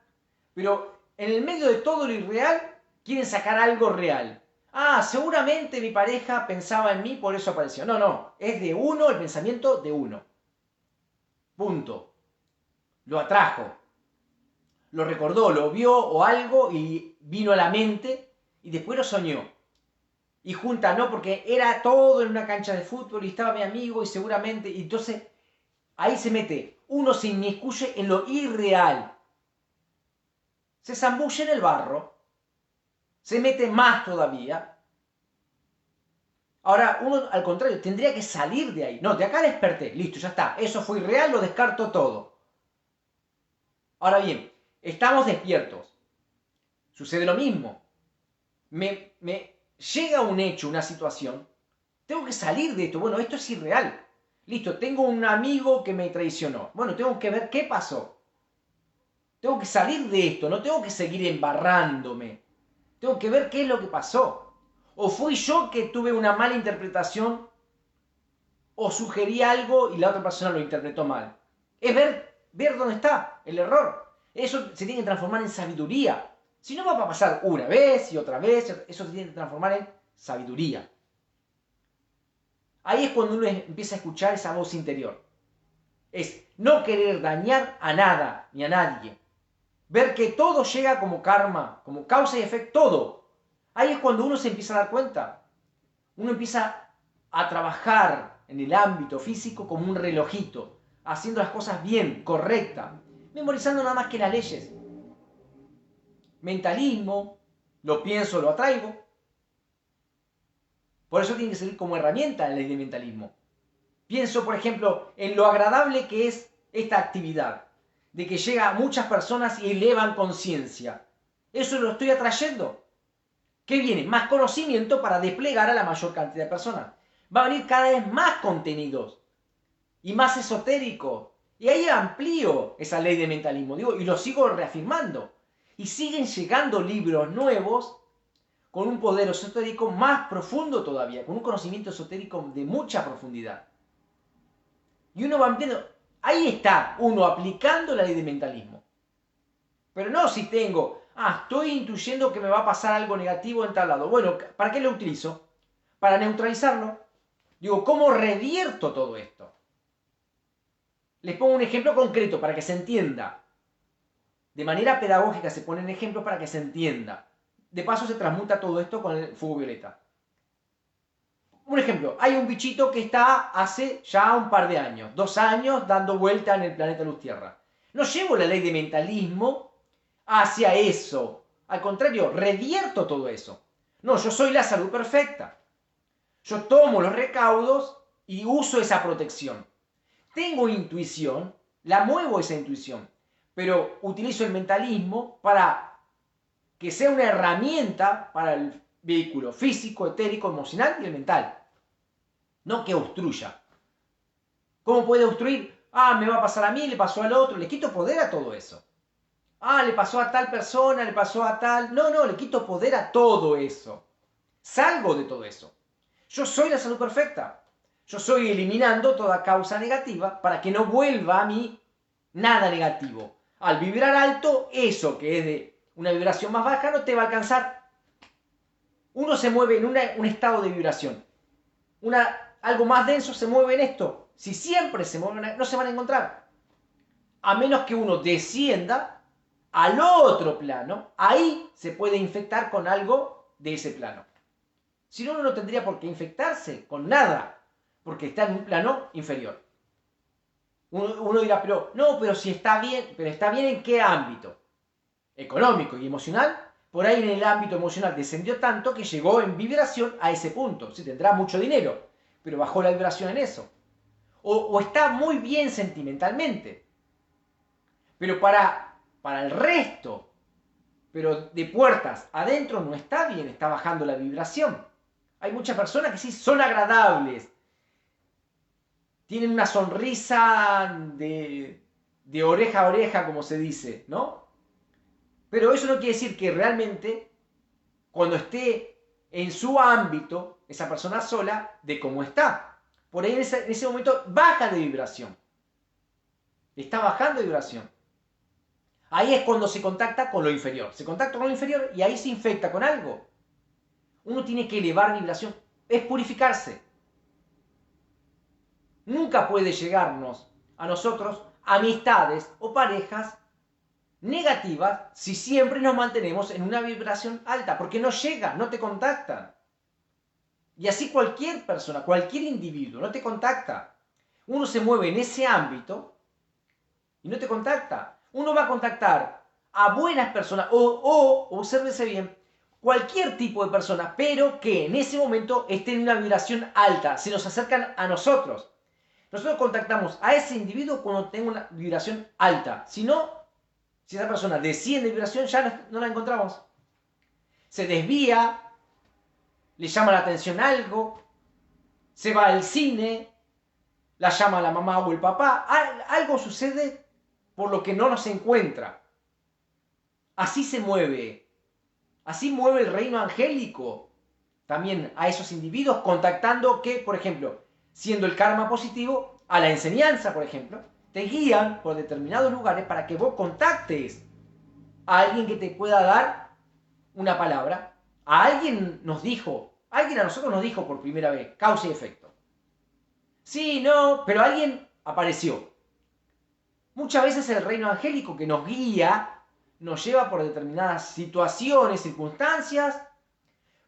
pero en el medio de todo lo irreal quieren sacar algo real. Ah, seguramente mi pareja pensaba en mí, por eso apareció. No. Es de uno el pensamiento de uno. Punto. Lo atrajo. Lo recordó, lo vio o algo y vino a la mente y después lo soñó. Y junta, no, porque era todo en una cancha de fútbol y estaba mi amigo y seguramente, y entonces ahí se mete, uno se inmiscuye en lo irreal. Se zambulle en el barro, se mete más todavía. Ahora, uno al contrario, tendría que salir de ahí. No, de acá desperté, listo, ya está. Eso fue irreal, lo descarto todo. Ahora bien, estamos despiertos. Sucede lo mismo. Me llega un hecho, una situación, tengo que salir de esto. Bueno, esto es irreal. Listo, tengo un amigo que me traicionó. Bueno, tengo que ver qué pasó. Tengo que salir de esto, no tengo que seguir embarrándome. Tengo que ver qué es lo que pasó. O fui yo que tuve una mala interpretación o sugerí algo y la otra persona lo interpretó mal. Es ver dónde está el error. Eso se tiene que transformar en sabiduría. Si no va a pasar una vez y otra vez, eso se tiene que transformar en sabiduría. Ahí es cuando uno empieza a escuchar esa voz interior. Es no querer dañar a nada ni a nadie. Ver que todo llega como karma, como causa y efecto, todo. Ahí es cuando uno se empieza a dar cuenta. Uno empieza a trabajar en el ámbito físico como un relojito, haciendo las cosas bien, correcta, memorizando nada más que las leyes. Mentalismo, lo pienso, lo atraigo. Por eso tiene que servir como herramienta la ley de mentalismo. Pienso, por ejemplo, en lo agradable que es esta actividad, de que llega a muchas personas y elevan conciencia. Eso lo estoy atrayendo. ¿Qué viene? Más conocimiento para desplegar a la mayor cantidad de personas. Va a venir cada vez más contenidos y más esotérico. Y ahí amplío esa ley de mentalismo, digo, y lo sigo reafirmando. Y siguen llegando libros nuevos con un poder esotérico más profundo todavía, con un conocimiento esotérico de mucha profundidad. Y uno va viendo, ahí está uno aplicando la ley de mentalismo. Pero no si tengo, estoy intuyendo que me va a pasar algo negativo en tal lado. Bueno, ¿para qué lo utilizo? Para neutralizarlo. Digo, ¿cómo revierto todo esto? Les pongo un ejemplo concreto para que se entienda. De manera pedagógica se ponen ejemplos para que se entienda. De paso se transmuta todo esto con el fuego violeta. Un ejemplo, hay un bichito que está hace ya un par de años, 2 años, dando vuelta en el planeta Luz Tierra. No llevo la ley de mentalismo hacia eso. Al contrario, revierto todo eso. No, yo soy la salud perfecta. Yo tomo los recaudos y uso esa protección. Tengo intuición, la muevo esa intuición, pero utilizo el mentalismo para que sea una herramienta para el vehículo físico, etérico, emocional y el mental. No que obstruya. ¿Cómo puede obstruir? Ah, me va a pasar a mí, le pasó al otro. Le quito poder a todo eso. Ah, le pasó a tal persona, le pasó a tal... No, le quito poder a todo eso. Salgo de todo eso. Yo soy la salud perfecta. Yo soy eliminando toda causa negativa para que no vuelva a mí nada negativo. Al vibrar alto, eso que es de una vibración más baja no te va a alcanzar. Uno se mueve en un estado de vibración. Algo más denso se mueve en esto. Si siempre se mueven, no se van a encontrar. A menos que uno descienda al otro plano, ahí se puede infectar con algo de ese plano. Si no, uno no tendría por qué infectarse con nada, porque está en un plano inferior. Uno dirá, pero si está bien, pero ¿está bien en qué ámbito? Económico y emocional. Por ahí en el ámbito emocional descendió tanto que llegó en vibración a ese punto. Sí, tendrá mucho dinero, pero bajó la vibración en eso. O está muy bien sentimentalmente, pero para el resto, pero de puertas adentro no está bien, está bajando la vibración. Hay muchas personas que sí son agradables, tienen una sonrisa de oreja a oreja, como se dice, ¿no? Pero eso no quiere decir que realmente, cuando esté en su ámbito, esa persona sola, de cómo está. Por ahí en ese momento baja de vibración. Está bajando de vibración. Ahí es cuando se contacta con lo inferior. Se contacta con lo inferior y ahí se infecta con algo. Uno tiene que elevar vibración. Es purificarse. Nunca puede llegarnos a nosotros amistades o parejas negativas si siempre nos mantenemos en una vibración alta, porque no llega, no te contactan. Y así cualquier persona, cualquier individuo, no te contacta. Uno se mueve en ese ámbito y no te contacta. Uno va a contactar a buenas personas o obsérvese bien, cualquier tipo de persona, pero que en ese momento esté en una vibración alta, se nos acercan a nosotros. Nosotros contactamos a ese individuo cuando tenga una vibración alta. Si no, si esa persona desciende de vibración, ya no la encontramos. Se desvía, le llama la atención algo, se va al cine, la llama la mamá o el papá, algo sucede por lo que no nos encuentra. Así se mueve, así mueve el reino angélico también a esos individuos, contactando que, por ejemplo, siendo el karma positivo, a la enseñanza, por ejemplo, te guían por determinados lugares para que vos contactes a alguien que te pueda dar una palabra. A alguien a nosotros nos dijo por primera vez, causa y efecto. Sí, no, pero alguien apareció. Muchas veces el reino angélico que nos guía, nos lleva por determinadas situaciones, circunstancias,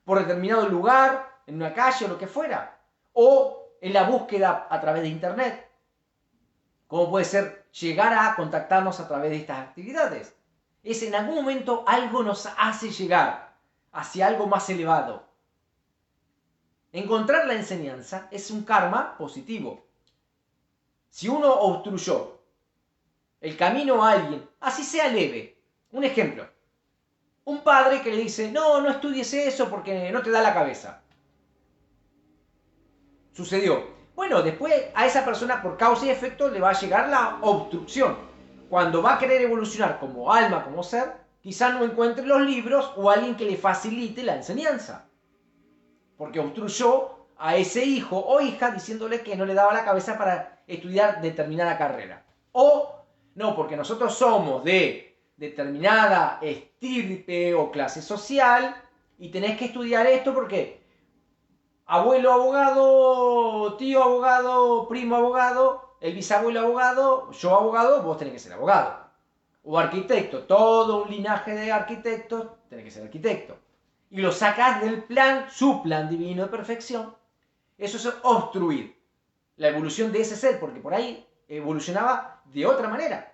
por determinado lugar, en una calle o lo que fuera, o en la búsqueda a través de internet. Como puede ser llegar a contactarnos a través de estas actividades. Es en algún momento algo nos hace llegar hacia algo más elevado. Encontrar la enseñanza es un karma positivo. Si uno obstruyó el camino a alguien, así sea leve. Un ejemplo. Un padre que le dice, no estudies eso porque no te da la cabeza. Sucedió. Bueno, después a esa persona por causa y efecto le va a llegar la obstrucción. Cuando va a querer evolucionar como alma, como ser, quizá no encuentre los libros o alguien que le facilite la enseñanza. Porque obstruyó a ese hijo o hija diciéndole que no le daba la cabeza para estudiar determinada carrera. O, no, porque nosotros somos de determinada estirpe o clase social y tenés que estudiar esto porque abuelo abogado, tío abogado, primo abogado, el bisabuelo abogado, yo abogado, vos tenés que ser abogado. O arquitecto, todo un linaje de arquitectos, tenés que ser arquitecto. Y lo sacás del plan, su plan divino de perfección. Eso es obstruir la evolución de ese ser, porque por ahí evolucionaba de otra manera.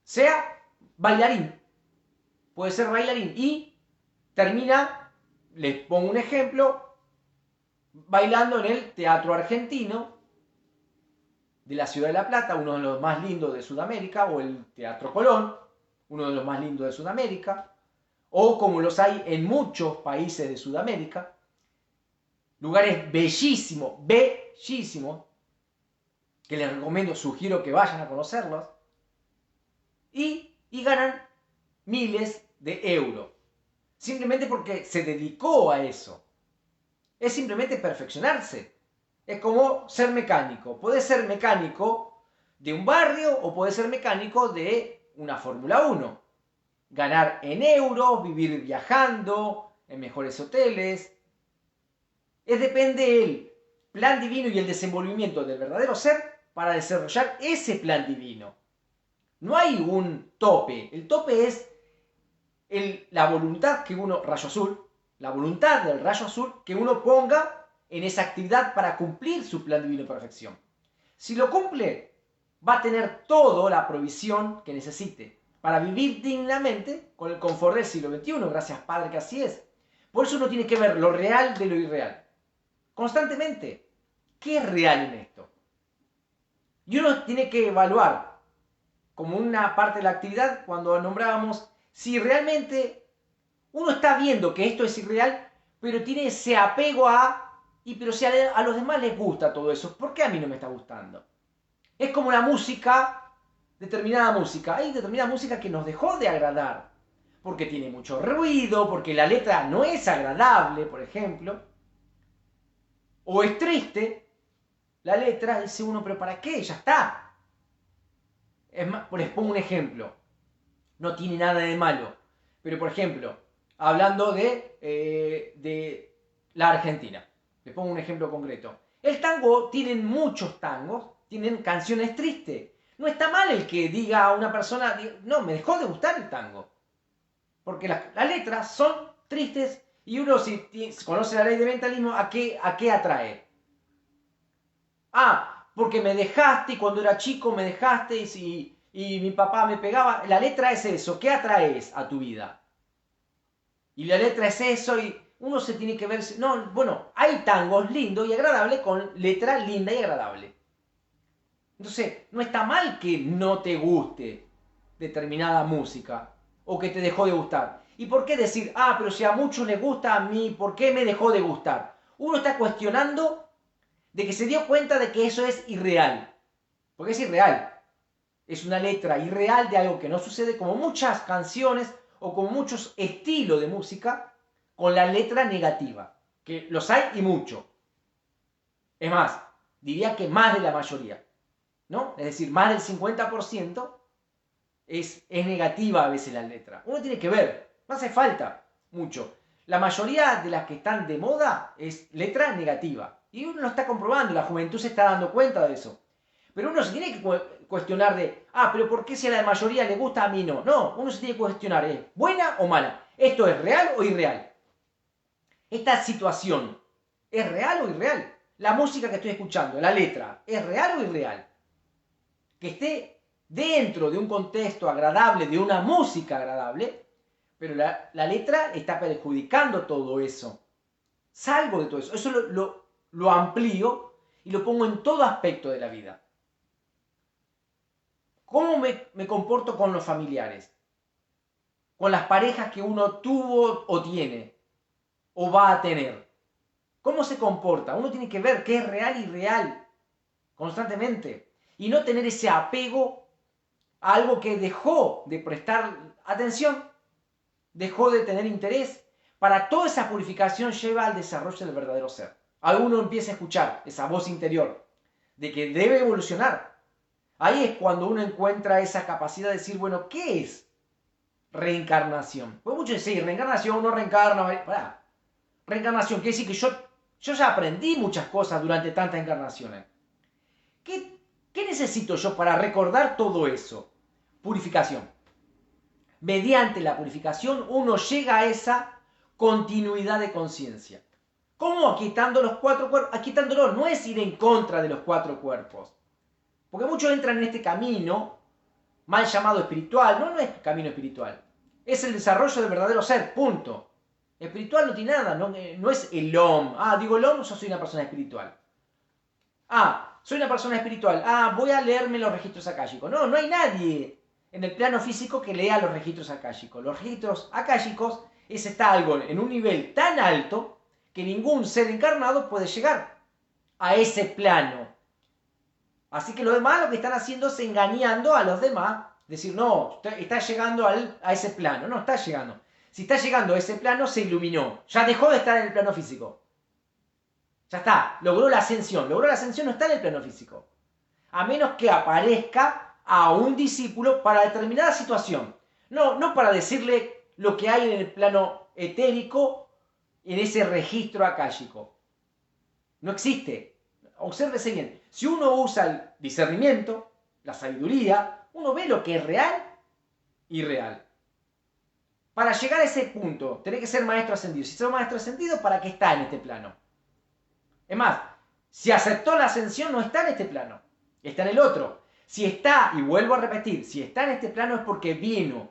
Sea bailarín. Puede ser bailarín y termina, les pongo un ejemplo, bailando en el Teatro Argentino de la Ciudad de La Plata, uno de los más lindos de Sudamérica, o el Teatro Colón, uno de los más lindos de Sudamérica, o como los hay en muchos países de Sudamérica, lugares bellísimos, bellísimos, que les recomiendo, sugiero que vayan a conocerlos, y ganan miles de euros, simplemente porque se dedicó a eso. Es simplemente perfeccionarse. Es como ser mecánico. Puede ser mecánico de un barrio o puede ser mecánico de una Fórmula 1. Ganar en euros, vivir viajando, en mejores hoteles. Depende del plan divino y el desenvolvimiento del verdadero ser para desarrollar ese plan divino. No hay un tope. El tope es la voluntad que uno, rayo azul, la voluntad del rayo azul que uno ponga en esa actividad para cumplir su plan divino de perfección. Si lo cumple, va a tener toda la provisión que necesite para vivir dignamente con el confort del siglo XXI. Gracias, Padre, que así es. Por eso uno tiene que ver lo real de lo irreal. Constantemente. ¿Qué es real en esto? Y uno tiene que evaluar, como una parte de la actividad, cuando nombrábamos, si realmente uno está viendo que esto es irreal, pero tiene ese apego pero si a los demás les gusta todo eso, ¿por qué a mí no me está gustando? Es como la música, determinada música. Hay determinada música que nos dejó de agradar, porque tiene mucho ruido, porque la letra no es agradable, por ejemplo, o es triste, la letra, dice uno, pero ¿para qué? Ya está. Es más, les pongo un ejemplo, no tiene nada de malo, pero por ejemplo, hablando de la Argentina. Les pongo un ejemplo concreto. El tango, tienen muchos tangos, tienen canciones tristes. No está mal el que diga a una persona, no, me dejó de gustar el tango. Porque las letras son tristes y uno, si conoce la ley de mentalismo, ¿a qué atrae? Porque me dejaste y cuando era chico me dejaste y mi papá me pegaba. La letra es eso. ¿Qué atraes a tu vida? Y la letra es eso y uno se tiene que ver... No, bueno, hay tangos lindos y agradables con letra linda y agradable. Entonces, no está mal que no te guste determinada música o que te dejó de gustar. ¿Y por qué decir, pero si a muchos les gusta, a mí, ¿por qué me dejó de gustar? Uno está cuestionando de que se dio cuenta de que eso es irreal. Porque es irreal. Es una letra irreal de algo que no sucede, como muchas canciones o como muchos estilos de música con la letra negativa. Que los hay y mucho. Es más, diría que más de la mayoría. ¿No? Es decir, más del 50% es negativa a veces la letra. Uno tiene que ver, no hace falta mucho. La mayoría de las que están de moda es letra negativa. Y uno lo está comprobando, la juventud se está dando cuenta de eso. Pero uno se tiene que cuestionar pero ¿por qué si a la mayoría le gusta, a mí no? No, uno se tiene que cuestionar, ¿es buena o mala? ¿Esto es real o irreal? ¿Esta situación es real o irreal? La música que estoy escuchando, la letra, ¿es real o irreal? Que esté dentro de un contexto agradable, de una música agradable, pero la letra está perjudicando todo eso. Salgo de todo eso. Eso lo amplío y lo pongo en todo aspecto de la vida. ¿Cómo me comporto con los familiares? Con las parejas que uno tuvo o tiene, o va a tener. ¿Cómo se comporta? Uno tiene que ver qué es real y irreal constantemente. Y no tener ese apego a algo que dejó de prestar atención, dejó de tener interés. Para toda esa purificación lleva al desarrollo del verdadero ser. Uno empieza a escuchar esa voz interior de que debe evolucionar. Ahí es cuando uno encuentra esa capacidad de decir, bueno, ¿qué es reencarnación? Pues muchos dicen, reencarnación, uno reencarna. Reencarnación quiere decir que yo ya aprendí muchas cosas durante tantas encarnaciones. ¿Qué necesito yo para recordar todo eso? Purificación. Mediante la purificación uno llega a esa continuidad de conciencia. ¿Cómo? Aquietando los 4 cuerpos. Aquietándolos no es ir en contra de los 4 cuerpos. Porque muchos entran en este camino mal llamado espiritual. No, no es camino espiritual. Es el desarrollo del verdadero ser, punto. Espiritual no tiene nada, no es el OM. Ah, digo el OM, yo soy una persona espiritual. Ah, soy una persona espiritual. Ah, voy a leerme los registros akáshicos. No, no hay nadie en el plano físico que lea los registros akáshicos. Los registros akáshicos está algo en un nivel tan alto que ningún ser encarnado puede llegar a ese plano. Así que los demás lo que están haciendo es engañando a los demás. Decir, no, está llegando a ese plano. No, está llegando. Si está llegando a ese plano, se iluminó. Ya dejó de estar en el plano físico. Ya está, logró la ascensión. Logró la ascensión, no está en el plano físico. A menos que aparezca a un discípulo para determinada situación. No para decirle lo que hay en el plano etérico, en ese registro akáshico. No existe. Obsérvese bien. Si uno usa el discernimiento, la sabiduría, uno ve lo que es real y real. Para llegar a ese punto, tenés que ser maestro ascendido. Si sos maestro ascendido, ¿para qué está en este plano? Es más, si aceptó la ascensión, no está en este plano. Está en el otro. Si está, y vuelvo a repetir, si está en este plano es porque vino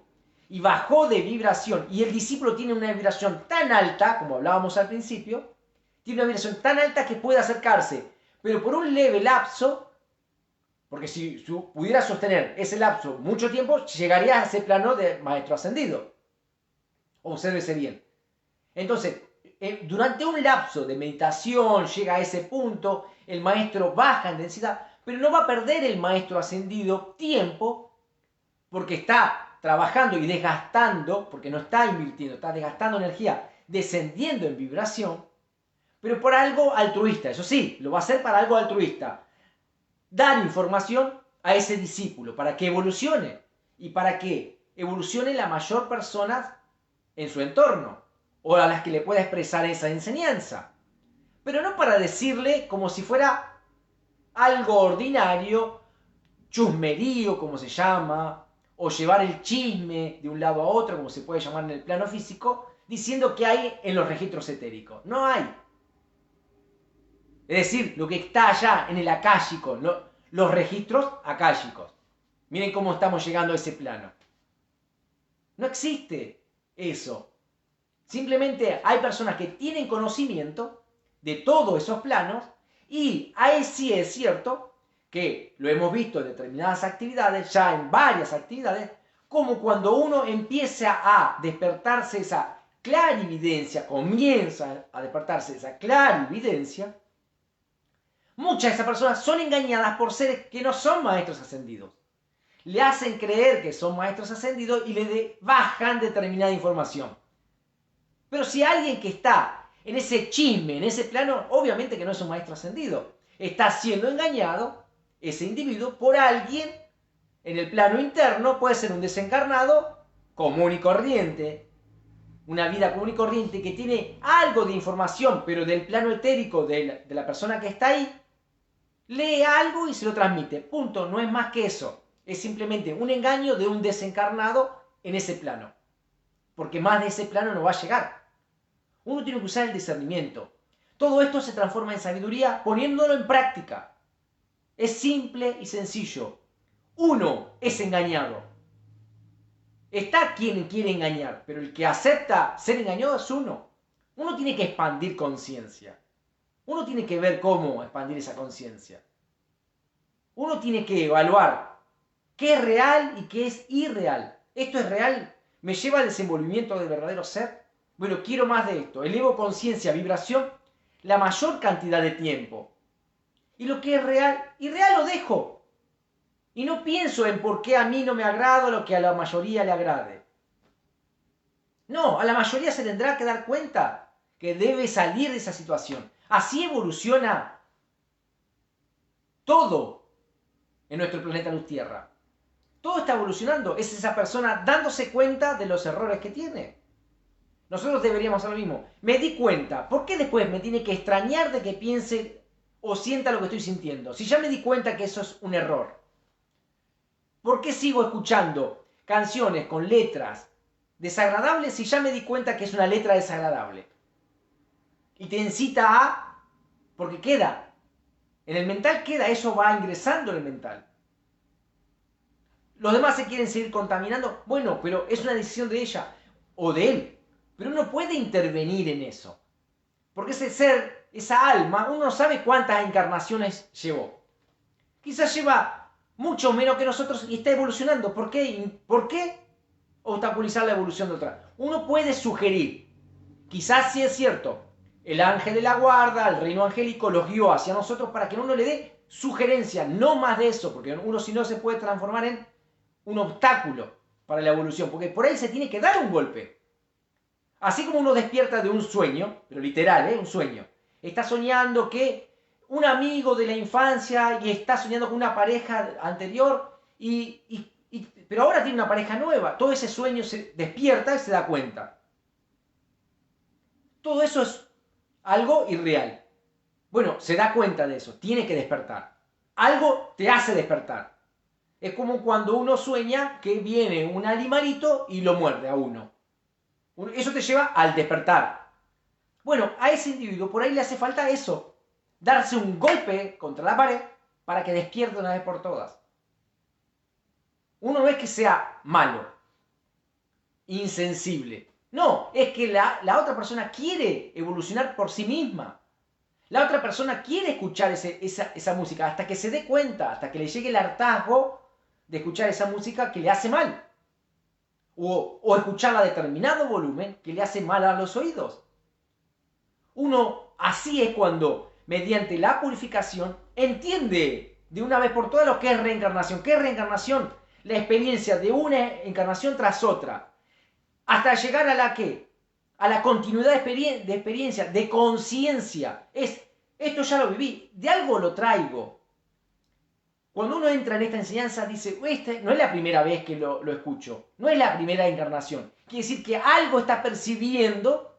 y bajó de vibración. Y el discípulo tiene una vibración tan alta, como hablábamos al principio, tiene una vibración tan alta que puede acercarse, pero por un leve lapso, porque si pudiera sostener ese lapso mucho tiempo, llegaría a ese plano de maestro ascendido. Obsérvese bien. Entonces, durante un lapso de meditación llega a ese punto, el maestro baja en densidad, pero no va a perder el maestro ascendido tiempo porque está trabajando y desgastando, porque no está invirtiendo, está desgastando energía, descendiendo en vibración, pero por algo altruista. Eso sí, lo va a hacer para algo altruista. Dar información a ese discípulo para que evolucione y para que evolucione la mayor persona en su entorno o a las que le pueda expresar esa enseñanza. Pero no para decirle como si fuera algo ordinario, chusmerío como se llama, o llevar el chisme de un lado a otro como se puede llamar en el plano físico, diciendo que hay en los registros etéricos. No hay. Es decir, lo que está allá en el akáshico, los registros akáshicos. Miren cómo estamos llegando a ese plano. No existe eso. Simplemente hay personas que tienen conocimiento de todos esos planos y ahí sí es cierto que lo hemos visto en determinadas actividades, ya en varias actividades, como cuando uno empieza a despertarse esa clarividencia, comienza a despertarse esa clarividencia, muchas de esas personas son engañadas por seres que no son maestros ascendidos. Le hacen creer que son maestros ascendidos y le bajan determinada información. Pero si alguien que está en ese chisme, en ese plano, obviamente que no es un maestro ascendido. Está siendo engañado ese individuo por alguien en el plano interno, puede ser un desencarnado común y corriente, una vida común y corriente que tiene algo de información, pero del plano etérico de la persona que está ahí, lee algo y se lo transmite. Punto, no es más que eso. Es simplemente un engaño de un desencarnado en ese plano. Porque más de ese plano no va a llegar. Uno tiene que usar el discernimiento. Todo esto se transforma en sabiduría poniéndolo en práctica. Es simple y sencillo. Uno es engañado. Está quien quiere engañar, pero el que acepta ser engañado es uno. Uno tiene que expandir conciencia. Uno tiene que ver cómo expandir esa conciencia. Uno tiene que evaluar qué es real y qué es irreal. ¿Esto es real? ¿Me lleva al desenvolvimiento del verdadero ser? Bueno, quiero más de esto. Elevo conciencia, vibración, la mayor cantidad de tiempo. Y lo que es real, irreal lo dejo. Y no pienso en por qué a mí no me agrada lo que a la mayoría le agrade. No, a la mayoría se tendrá que dar cuenta que debe salir de esa situación. Así evoluciona todo en nuestro planeta Luz Tierra. Todo está evolucionando. Es esa persona dándose cuenta de los errores que tiene. Nosotros deberíamos hacer lo mismo. Me di cuenta. ¿Por qué después me tiene que extrañar de que piense o sienta lo que estoy sintiendo? Si ya me di cuenta que eso es un error. ¿Por qué sigo escuchando canciones con letras desagradables si ya me di cuenta que es una letra desagradable? Y te incita a... porque queda. En el mental queda, eso va ingresando en el mental. los demás se quieren seguir contaminando, bueno, pero es una decisión de ella o de él. Pero uno puede intervenir en eso. Porque ese ser, esa alma, uno no sabe cuántas encarnaciones llevó. Quizás lleva mucho menos que nosotros y está evolucionando. ¿Por qué? ¿Por qué obstaculizar la evolución de otra? Uno puede sugerir. Quizás sí es cierto. El ángel de la guarda, el reino angélico los guió hacia nosotros para que uno le dé sugerencia, no más de eso, porque uno si no se puede transformar en un obstáculo para la evolución, porque por ahí se tiene que dar un golpe. Así como uno despierta de un sueño, pero literal, un sueño. Está soñando que un amigo de la infancia y está soñando con una pareja anterior, pero ahora tiene una pareja nueva. Todo ese sueño se despierta y se da cuenta. Todo eso es algo irreal. Bueno, se da cuenta de eso, tiene que despertar. Algo te hace despertar. Es como cuando uno sueña que viene un animalito y lo muerde a uno. Eso te lleva al despertar. Bueno, a ese individuo por ahí le hace falta eso. Darse un golpe contra la pared para que despierte una vez por todas. Uno no es que sea malo, insensible. No, es que la otra persona quiere evolucionar por sí misma. La otra persona quiere escuchar esa música hasta que se dé cuenta, hasta que le llegue el hartazgo de escuchar esa música que le hace mal. O escucharla a determinado volumen que le hace mal a los oídos. Uno así es cuando, mediante la purificación, entiende de una vez por todas lo que es reencarnación. ¿Qué es reencarnación? La experiencia de una encarnación tras otra. Hasta llegar a la ¿qué? A la continuidad de experiencia, de conciencia. Esto ya lo viví, de algo lo traigo. Cuando uno entra en esta enseñanza, dice, no es la primera vez que lo escucho, no es la primera encarnación. Quiere decir que algo está percibiendo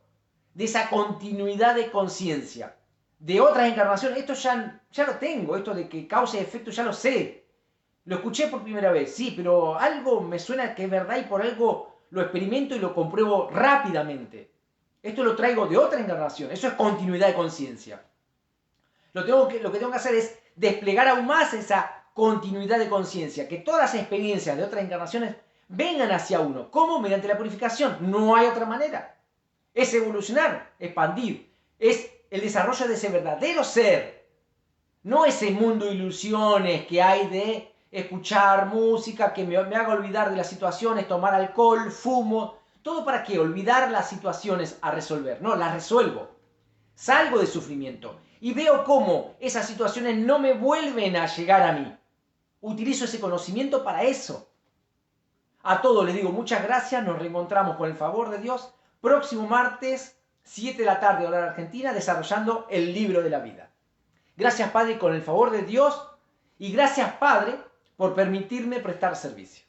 de esa continuidad de conciencia. De otras encarnaciones, esto ya lo tengo, esto de que causa y efecto ya lo sé. Lo escuché por primera vez, sí, pero algo me suena que es verdad y por algo lo experimento y lo compruebo rápidamente. Esto lo traigo de otra encarnación, eso es continuidad de conciencia. Lo que tengo que hacer es desplegar aún más esa continuidad de conciencia, que todas las experiencias de otras encarnaciones vengan hacia uno. ¿Cómo? Mediante la purificación. No hay otra manera. Es evolucionar, expandir. Es el desarrollo de ese verdadero ser. No ese mundo de ilusiones que hay de escuchar música que me haga olvidar de las situaciones, tomar alcohol, fumo. ¿Todo para qué? Olvidar las situaciones a resolver. No, las resuelvo. Salgo de sufrimiento y veo cómo esas situaciones no me vuelven a llegar a mí. Utilizo ese conocimiento para eso. A todos les digo muchas gracias, nos reencontramos con el favor de Dios próximo martes, 7 de la tarde, hora argentina, desarrollando el libro de la vida. Gracias Padre con el favor de Dios y gracias Padre por permitirme prestar servicio.